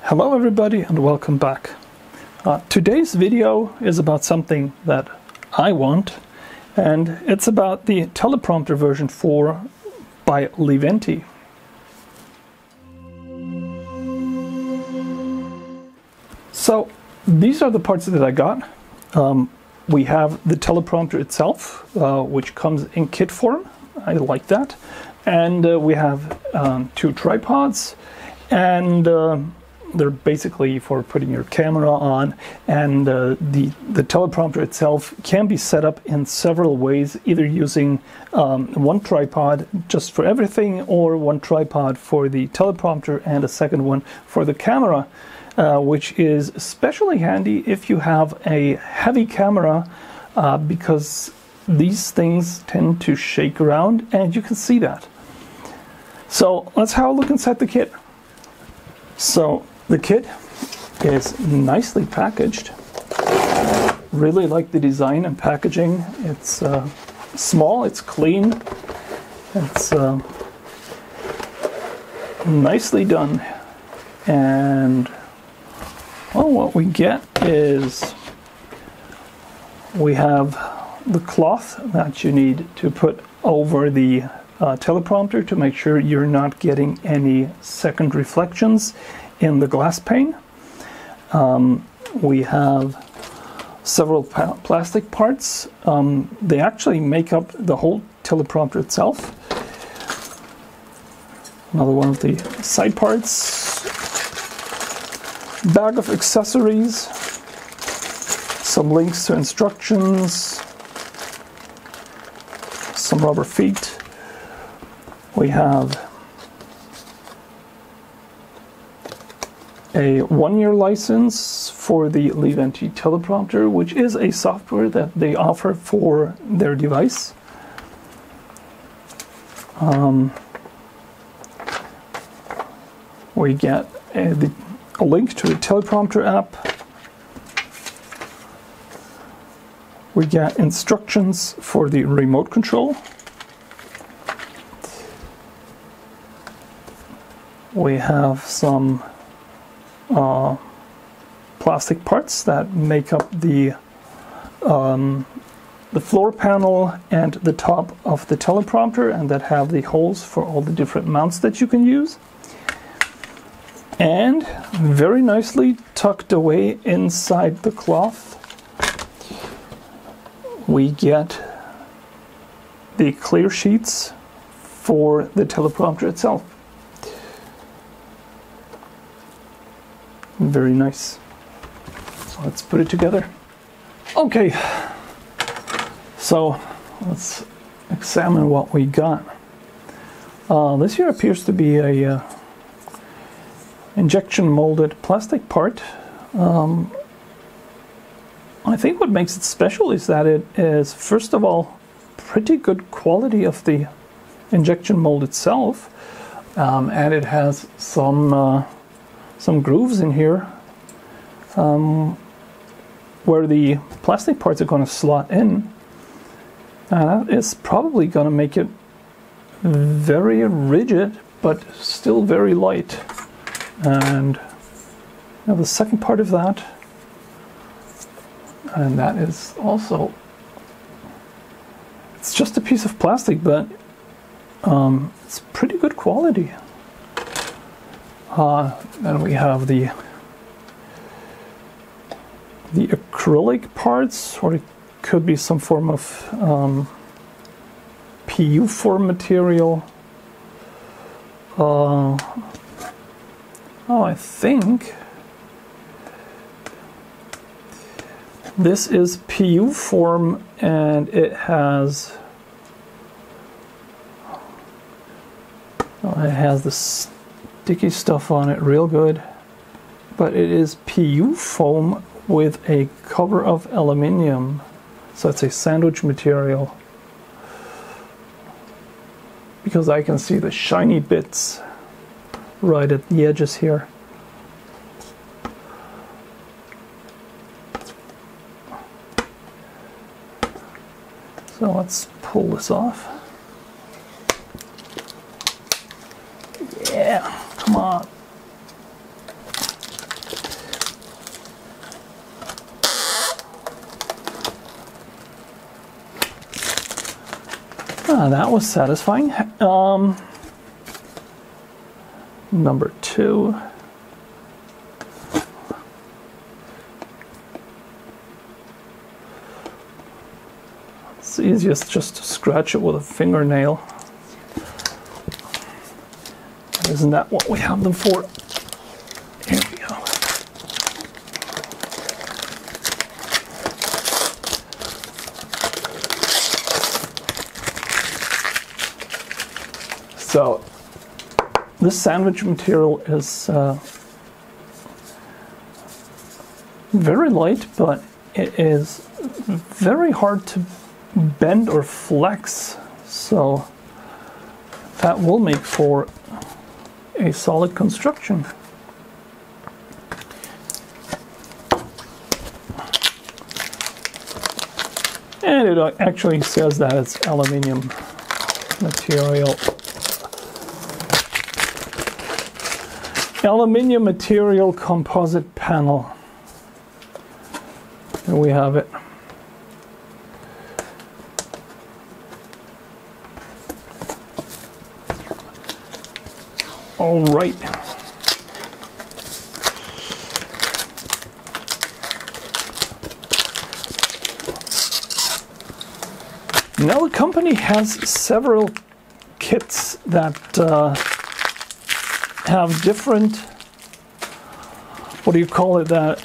Hello everybody and welcome back. Today's video is about something that I want, and it's about the teleprompter version 4 by Leeventi. So these are the parts that I got. We have the teleprompter itself, which comes in kit form. I like that. And we have 2 tripods, and they're basically for putting your camera on, and the teleprompter itself can be set up in several ways, either using one tripod just for everything, or one tripod for the teleprompter and a second one for the camera, which is especially handy if you have a heavy camera, because these things tend to shake around, and you can see that. So let's have a look inside the kit. So the kit is nicely packaged. Really like the design and packaging. It's small, it's clean, it's nicely done. And well, what we get is we have the cloth that you need to put over the teleprompter to make sure you're not getting any second reflections in the glass pane. We have several plastic parts. They actually make up the whole teleprompter itself. Another one of the side parts. Bag of accessories. Some links to instructions. Some rubber feet. We have a 1-year license for the Leeventi Teleprompter, which is a software that they offer for their device. We get a link to the teleprompter app. We get instructions for the remote control. We have some plastic parts that make up the floor panel and the top of the teleprompter, and that have the holes for all the different mounts that you can use. And very nicely tucked away inside the cloth, we get the clear sheets for the teleprompter itself. Very nice. So let's put it together. Okay, so let's examine what we got. This here appears to be a injection molded plastic part. I think what makes it special is that it is, first of all, pretty good quality of the injection mold itself, and it has some grooves in here where the plastic parts are going to slot in. That is probably going to make it very rigid, but still very light. And now the second part of that, and that is also, it's just a piece of plastic, but it's pretty good quality. Then we have the acrylic parts, or it could be some form of PU form material. I think this is PU form, and it has the sticky stuff on it real good, but it is PU foam with a cover of aluminium, so it's a sandwich material, because I can see the shiny bits right at the edges here. So let's pull this off. Yeah, come on. That was satisfying. Number 2. It's easiest just to scratch it with a fingernail. Isn't that what we have them for? Here we go. So this sandwich material is very light, but it is very hard to bend or flex, so that will make for a solid construction. And it actually says that it's aluminium material. Aluminium material composite panel. Here we have it. All right. Now the company has several kits that have different, what do you call it, that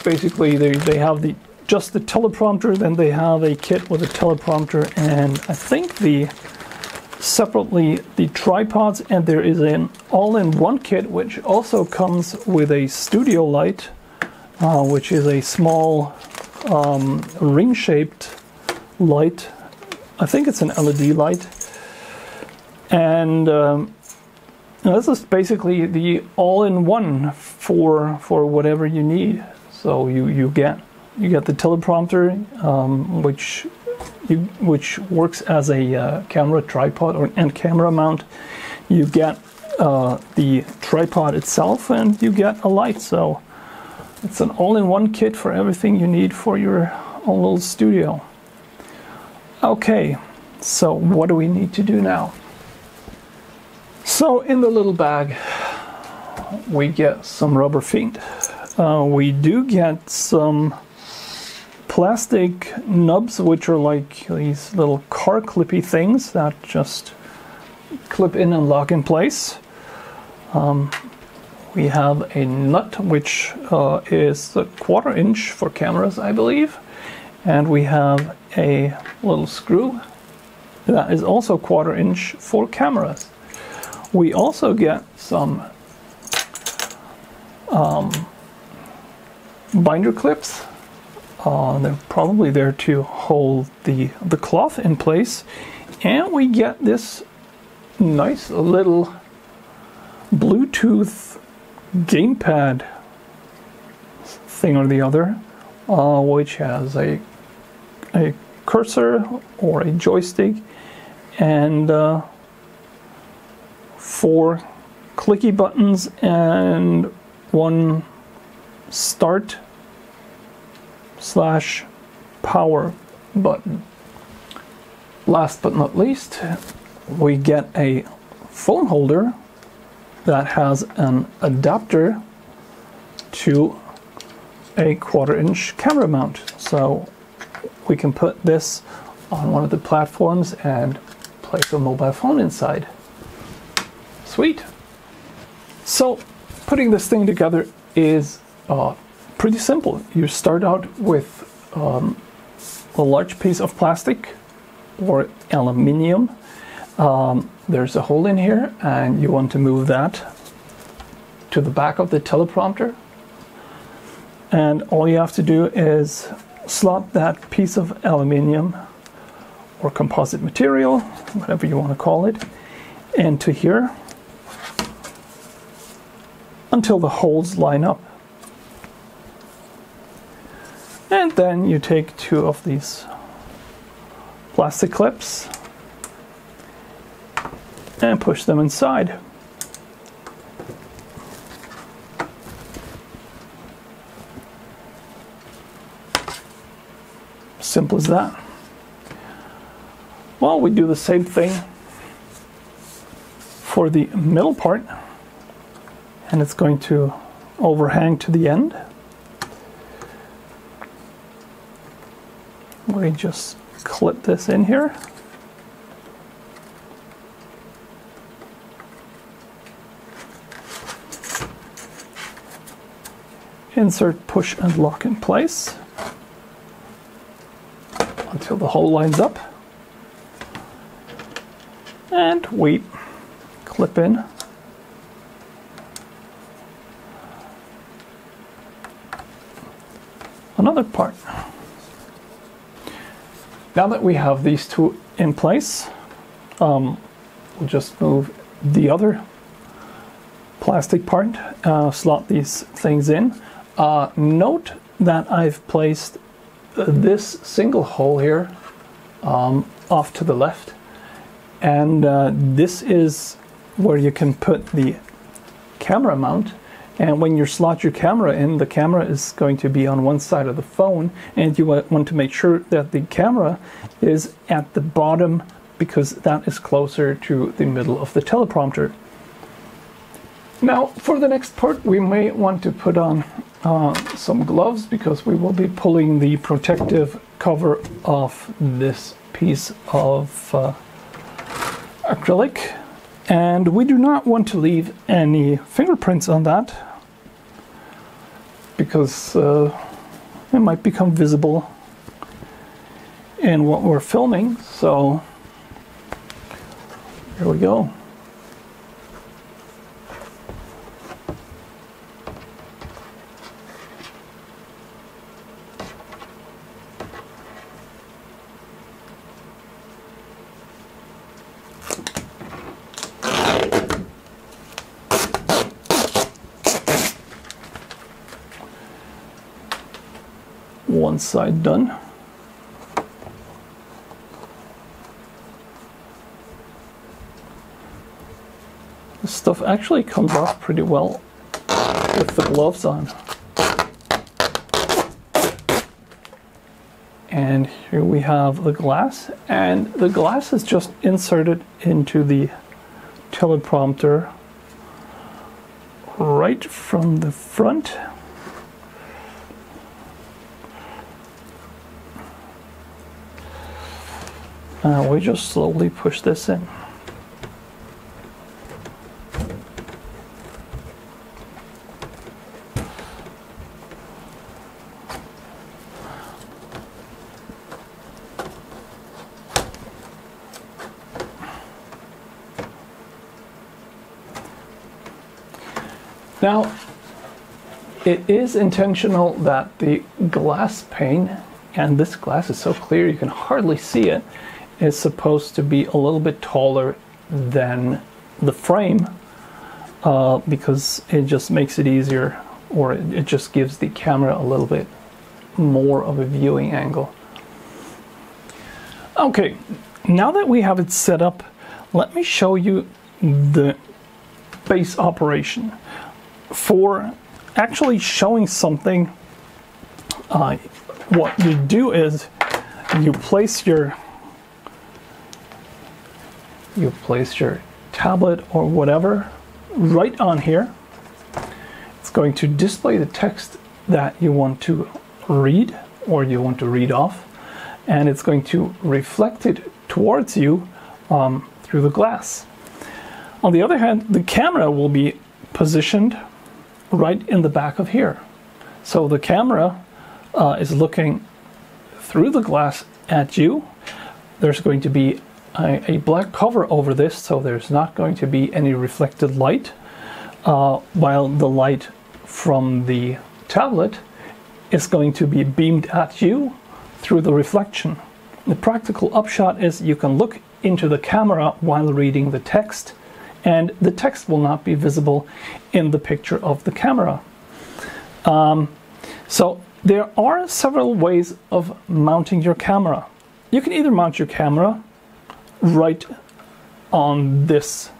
basically they have just the teleprompter, then they have a kit with a teleprompter, and I think separately the tripods, and there is an all-in-one kit which also comes with a studio light, which is a small ring-shaped light. I think it's an LED light, and this is basically the all-in-one for whatever you need. So you get the teleprompter, which works as a camera tripod and camera mount. You get the tripod itself, and you get a light. So it's an all-in-one kit for everything you need for your own little studio. Okay, so what do we need to do now? So in the little bag we get some rubber feet. We do get some plastic nubs, which are like these little car clippy things that just clip in and lock in place. We have a nut, which is a 1/4 inch for cameras, I believe, and we have a little screw that is also 1/4 inch for cameras. We also get some binder clips. They're probably there to hold the cloth in place, and we get this nice little Bluetooth gamepad thing or the other, which has a cursor or a joystick and 4 clicky buttons and 1 start/power button. Last but not least, we get a phone holder that has an adapter to a 1/4 inch camera mount. So we can put this on one of the platforms and place a mobile phone inside. Sweet. So putting this thing together is pretty simple. You start out with a large piece of plastic or aluminium. There's a hole in here, and you want to move that to the back of the teleprompter. And all you have to do is slot that piece of aluminium or composite material, whatever you want to call it, into here until the holes line up. And then you take 2 of these plastic clips and push them inside. Simple as that. Well, we do the same thing for the middle part, and it's going to overhang to the end. We just clip this in here. Insert, push, and lock in place until the hole lines up. And we clip in another part. Now that we have these two in place, we'll just move the other plastic part, slot these things in. Note that I've placed this single hole here off to the left, and this is where you can put the camera mount. And when you slot your camera in, the camera is going to be on one side of the phone, and you want to make sure that the camera is at the bottom because that is closer to the middle of the teleprompter. Now, for the next part, we may want to put on some gloves because we will be pulling the protective cover off this piece of acrylic. And we do not want to leave any fingerprints on that because it might become visible in what we're filming. So here we go. One side done. This stuff actually comes off pretty well with the gloves on. And here we have the glass, and the glass is just inserted into the teleprompter right from the front. We just slowly push this in. Now, it is intentional that the glass pane, and this glass is so clear you can hardly see it, is supposed to be a little bit taller than the frame because it just makes it easier, or it just gives the camera a little bit more of a viewing angle. Okay, now that we have it set up, let me show you the base operation. For actually showing something, what you do is you place your tablet or whatever right on here. It's going to display the text that you want to read or you want to read off, and it's going to reflect it towards you through the glass. On the other hand, the camera will be positioned right in the back of here. So the camera is looking through the glass at you. There's going to be a black cover over this, so there's not going to be any reflected light, while the light from the tablet is going to be beamed at you through the reflection. The practical upshot is you can look into the camera while reading the text, and the text will not be visible in the picture of the camera. So there are several ways of mounting your camera. You can either mount your camera right on this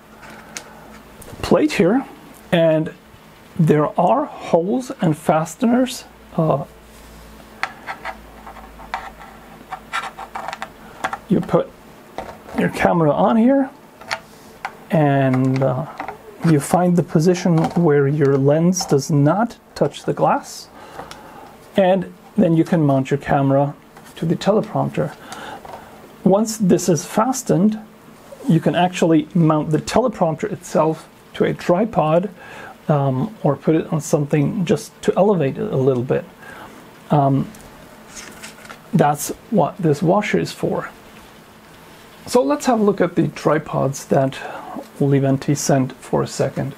plate here, and there are holes and fasteners you put your camera on here, and you find the position where your lens does not touch the glass, and then you can mount your camera to the teleprompter. Once this is fastened, you can actually mount the teleprompter itself to a tripod, or put it on something just to elevate it a little bit. That's what this washer is for. So let's have a look at the tripods that Leeventi sent for a second.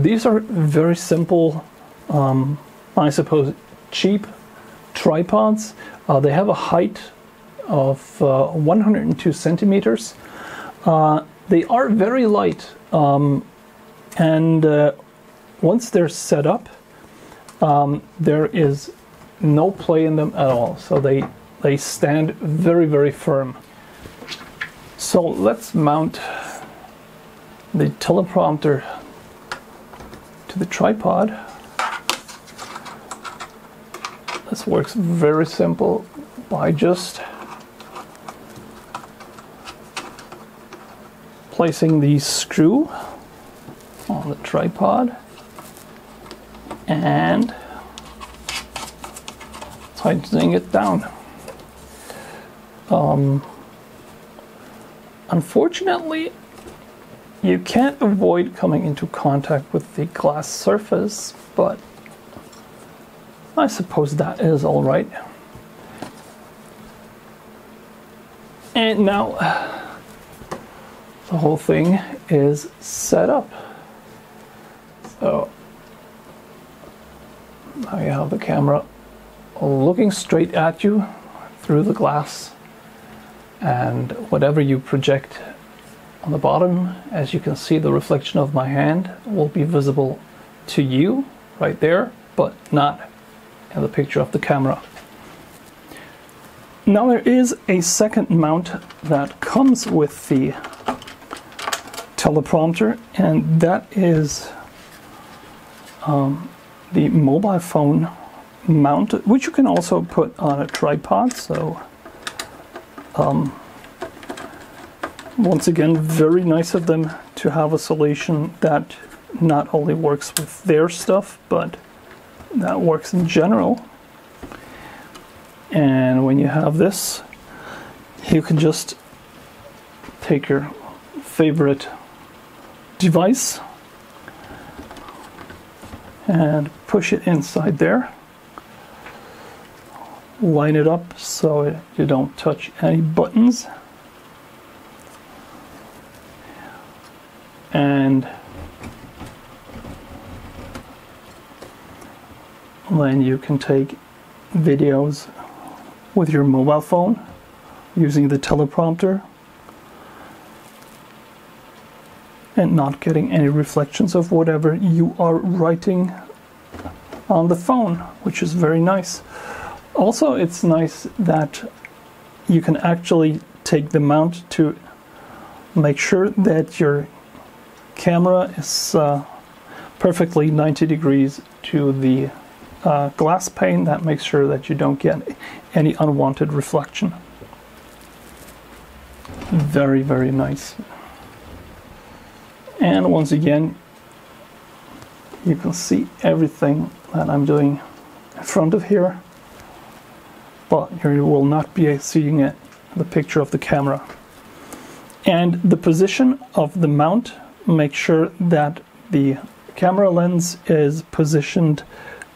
These are very simple, I suppose cheap tripods. They have a height of 102 centimeters. They are very light, and once they're set up, there is no play in them at all. So they stand very, very firm. So let's mount the teleprompter to the tripod. This works very simple by just placing the screw on the tripod and tightening it down. Unfortunately, you can't avoid coming into contact with the glass surface, but I suppose that is all right. And now the whole thing is set up. So now you have the camera looking straight at you through the glass, and whatever you project on the bottom, as you can see, the reflection of my hand will be visible to you right there, but not in the picture of the camera. Now there is a second mount that comes with the teleprompter, and that is the mobile phone mount, which you can also put on a tripod. So once again, very nice of them to have a solution that not only works with their stuff, but that works in general. And when you have this, you can just take your favorite device and push it inside there. Line it up so you don't touch any buttons. And then you can take videos with your mobile phone using the teleprompter and not getting any reflections of whatever you are writing on the phone, which is very nice. Also, it's nice that you can actually take the mount to make sure that your camera is perfectly 90 degrees to the glass pane. That makes sure that you don't get any unwanted reflection. Very, very nice. And once again, you can see everything that I'm doing in front of here, but you will not be seeing it in the picture of the camera. And the position of the mount, make sure that the camera lens is positioned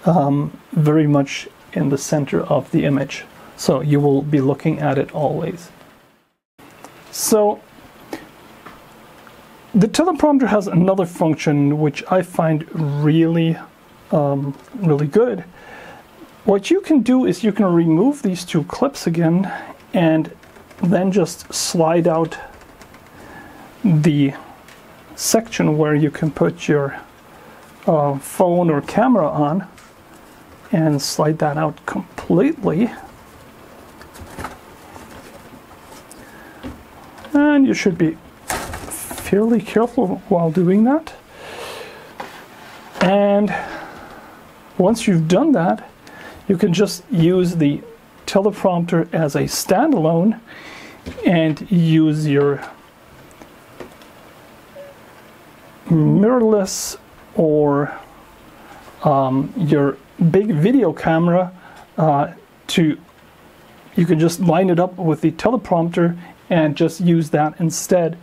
very much in the center of the image, so you will be looking at it always. So the teleprompter has another function which I find really really good. What you can do is you can remove these two clips again and then just slide out the section where you can put your phone or camera on, and slide that out completely. And you should be fairly careful while doing that. And once you've done that, you can just use the teleprompter as a standalone and use your mirrorless or your big video camera, you can just line it up with the teleprompter and just use that instead.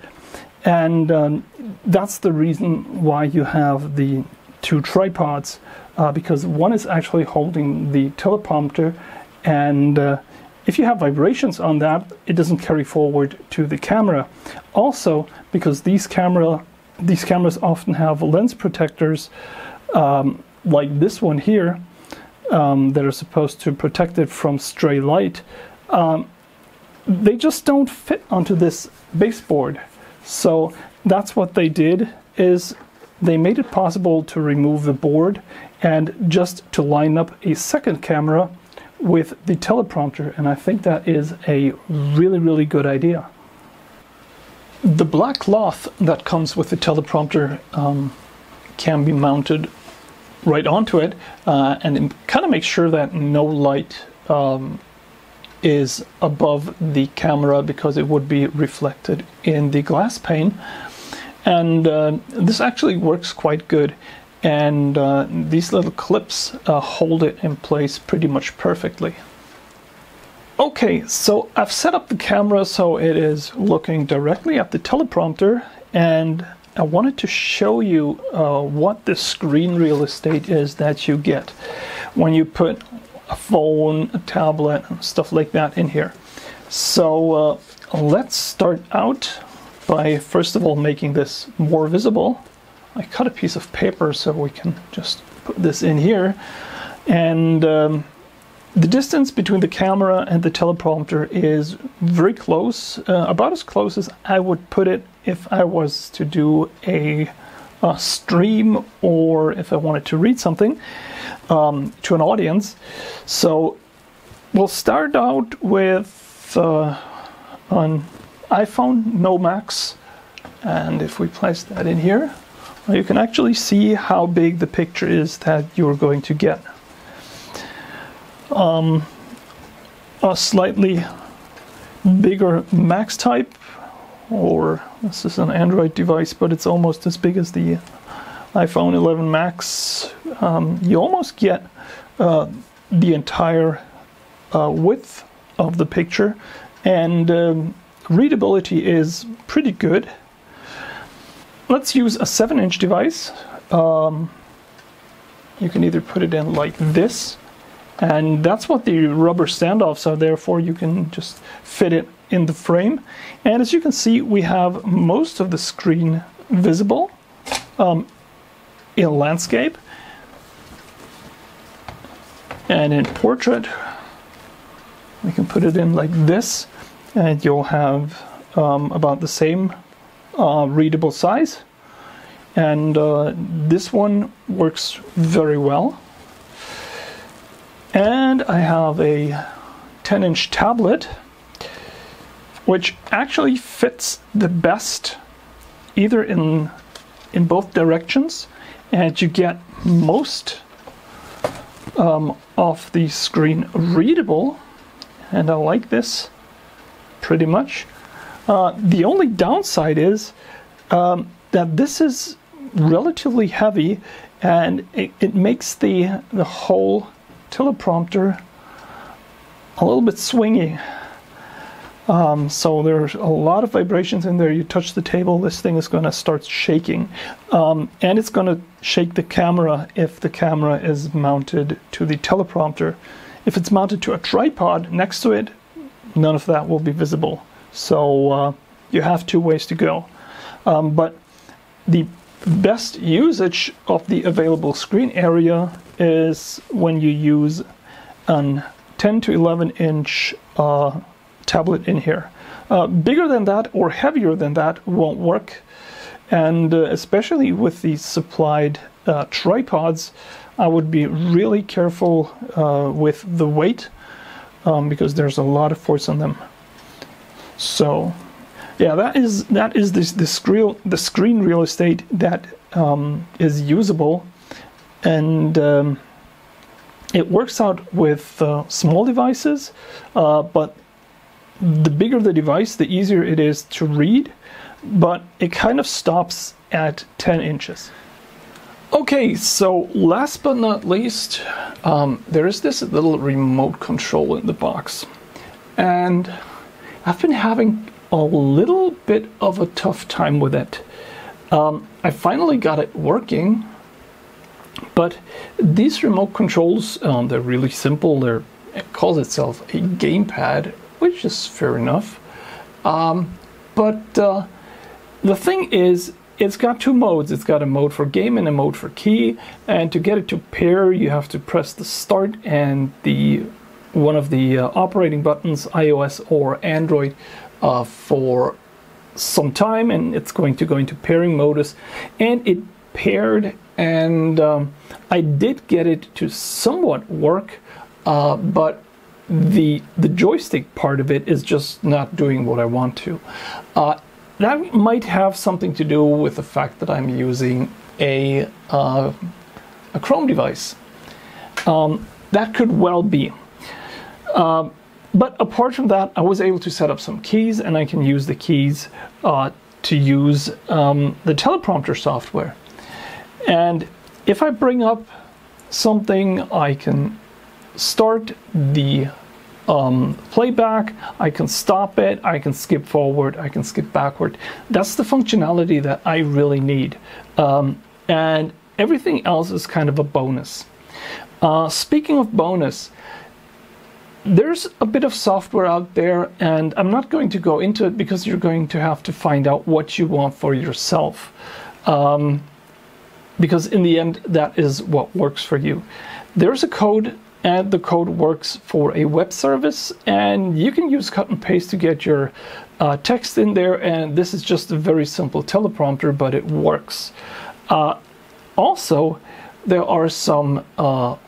And that's the reason why you have the two tripods, because one is actually holding the teleprompter, and if you have vibrations on that, it doesn't carry forward to the camera. Also, because these cameras often have lens protectors, like this one here, that are supposed to protect it from stray light, they just don't fit onto this baseboard. So that's what they did, is they made it possible to remove the board and just to line up a second camera with the teleprompter, and I think that is a really good idea. The black cloth that comes with the teleprompter can be mounted right onto it, and it kind of makes sure that no light is above the camera, because it would be reflected in the glass pane. And this actually works quite good, and these little clips hold it in place pretty much perfectly. Okay, so I've set up the camera so it is looking directly at the teleprompter, and I wanted to show you what the screen real estate is that you get when you put a phone, a tablet, and stuff like that in here. So let's start out by first of all making this more visible. I cut a piece of paper so we can just put this in here, and the distance between the camera and the teleprompter is very close, about as close as I would put it if I was to do a stream, or if I wanted to read something to an audience. So we'll start out with an iPhone No Max, and if we place that in here, you can actually see how big the picture is that you're going to get. A slightly bigger Max type, or this is an Android device, but it's almost as big as the iPhone 11 Max. You almost get the entire width of the picture, and readability is pretty good. Let's use a 7-inch device. You can either put it in like this, and that's what the rubber standoffs are there for. You can just fit it in the frame, and as you can see, we have most of the screen visible in landscape, and in portrait we can put it in like this, and you'll have about the same readable size. And this one works very well. And I have a 10-inch tablet, which actually fits the best either in both directions, and you get most of the screen readable, and I like this pretty much. The only downside is that this is relatively heavy, and it makes the whole teleprompter a little bit swingy. So there's a lot of vibrations in there. You touch the table, this thing is going to start shaking, and it's going to shake the camera if the camera is mounted to the teleprompter. If it's mounted to a tripod next to it, none of that will be visible. So you have two ways to go. But the best usage of the available screen area is when you use an 10 to 11 inch tablet in here. Bigger than that or heavier than that won't work, and especially with the supplied tripods, I would be really careful with the weight, because there's a lot of force on them. So yeah, that is the screen real estate that is usable, and it works out with small devices, but the bigger the device, the easier it is to read. but it kind of stops at 10 inches. Okay, so last but not least, there is this little remote control in the box. And I've been having a little bit of a tough time with it. I finally got it working, but these remote controls, they're really simple. It calls itself a gamepad, which is fair enough. But the thing is, it's got two modes. It's got a mode for game and a mode for key. And to get it to pair, you have to press the start and one of the operating buttons, iOS or Android, for some time, and it's going to go into pairing modus. And it paired, and I did get it to somewhat work, but the joystick part of it is just not doing what I want to. That might have something to do with the fact that I'm using a Chrome device. That could well be. But apart from that, I was able to set up some keys, and I can use the keys to use the teleprompter software. And if I bring up something, I can start the playback, I can stop it, I can skip forward, I can skip backward. That's the functionality that I really need. And everything else is kind of a bonus. Speaking of bonus, there's a bit of software out there, and I'm not going to go into it because you're going to have to find out what you want for yourself. Because in the end, that is what works for you. There's a code, and the code works for a web service, and you can use cut and paste to get your text in there, and this is just a very simple teleprompter, but it works. Also, there are some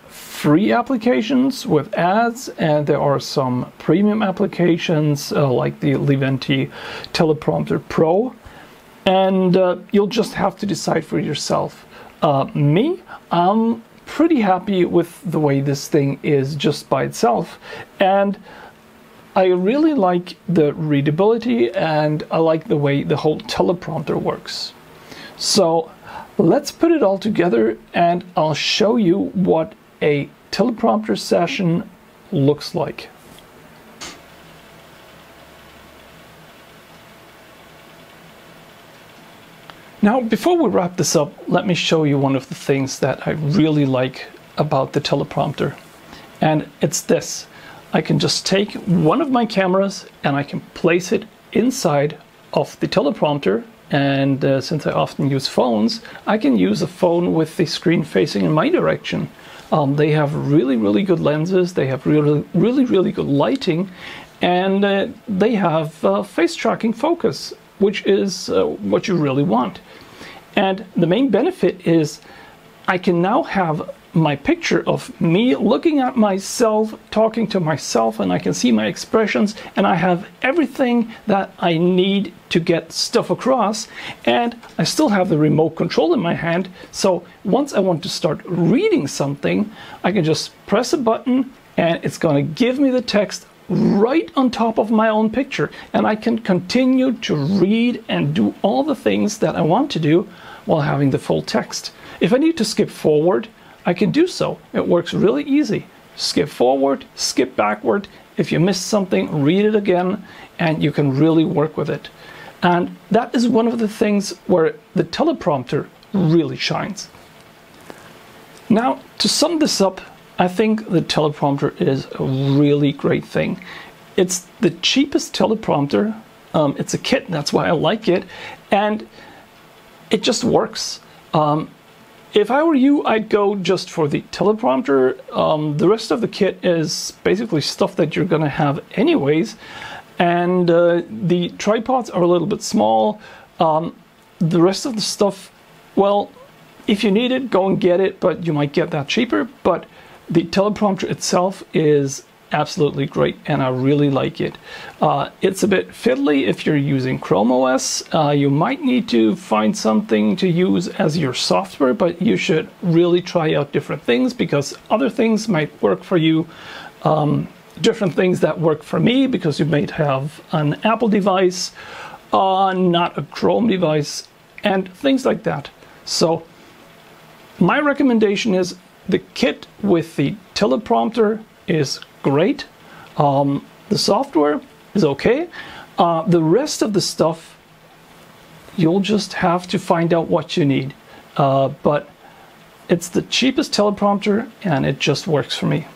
free applications with ads, and there are some premium applications like the Leeventi Teleprompter Pro, and you'll just have to decide for yourself. I'm pretty happy with the way this thing is just by itself, and I really like the readability, and I like the way the whole teleprompter works. So let's put it all together, and I'll show you what a teleprompter session looks like. Now, before we wrap this up, let me show you one of the things that I really like about the teleprompter. And it's this. I can just take one of my cameras and I can place it inside of the teleprompter. And since I often use phones, I can use a phone with the screen facing in my direction. They have really good lenses, they have really good lighting, and they have face tracking focus, which is what you really want. And the main benefit is I can now have my picture of me looking at myself, talking to myself, and I can see my expressions, and I have everything that I need to get stuff across, and I still have the remote control in my hand. So once I want to start reading something, I can just press a button and it's going to give me the text right on top of my own picture, and I can continue to read and do all the things that I want to do while having the full text. If I need to skip forward, I can do so. It works really easy. Skip forward, skip backward. If you missed something, read it again, and you can really work with it. And that is one of the things where the teleprompter really shines. Now, to sum this up, I think the teleprompter is a really great thing. It's the cheapest teleprompter. It's a kit, that's why I like it, and it just works. If I were you, I'd go just for the teleprompter. The rest of the kit is basically stuff that you're going to have anyways. And the tripods are a little bit small. The rest of the stuff, well, if you need it, go and get it, but you might get that cheaper. But the teleprompter itself is absolutely great, and I really like it. It's a bit fiddly if you're using Chrome OS. You might need to find something to use as your software, but you should really try out different things, because other things might work for you. Different things that work for me, because you might have an Apple device, not a Chrome device, and things like that. So my recommendation is the kit with the teleprompter is great. The software is okay. The rest of the stuff, you'll just have to find out what you need. But it's the cheapest teleprompter and it just works for me.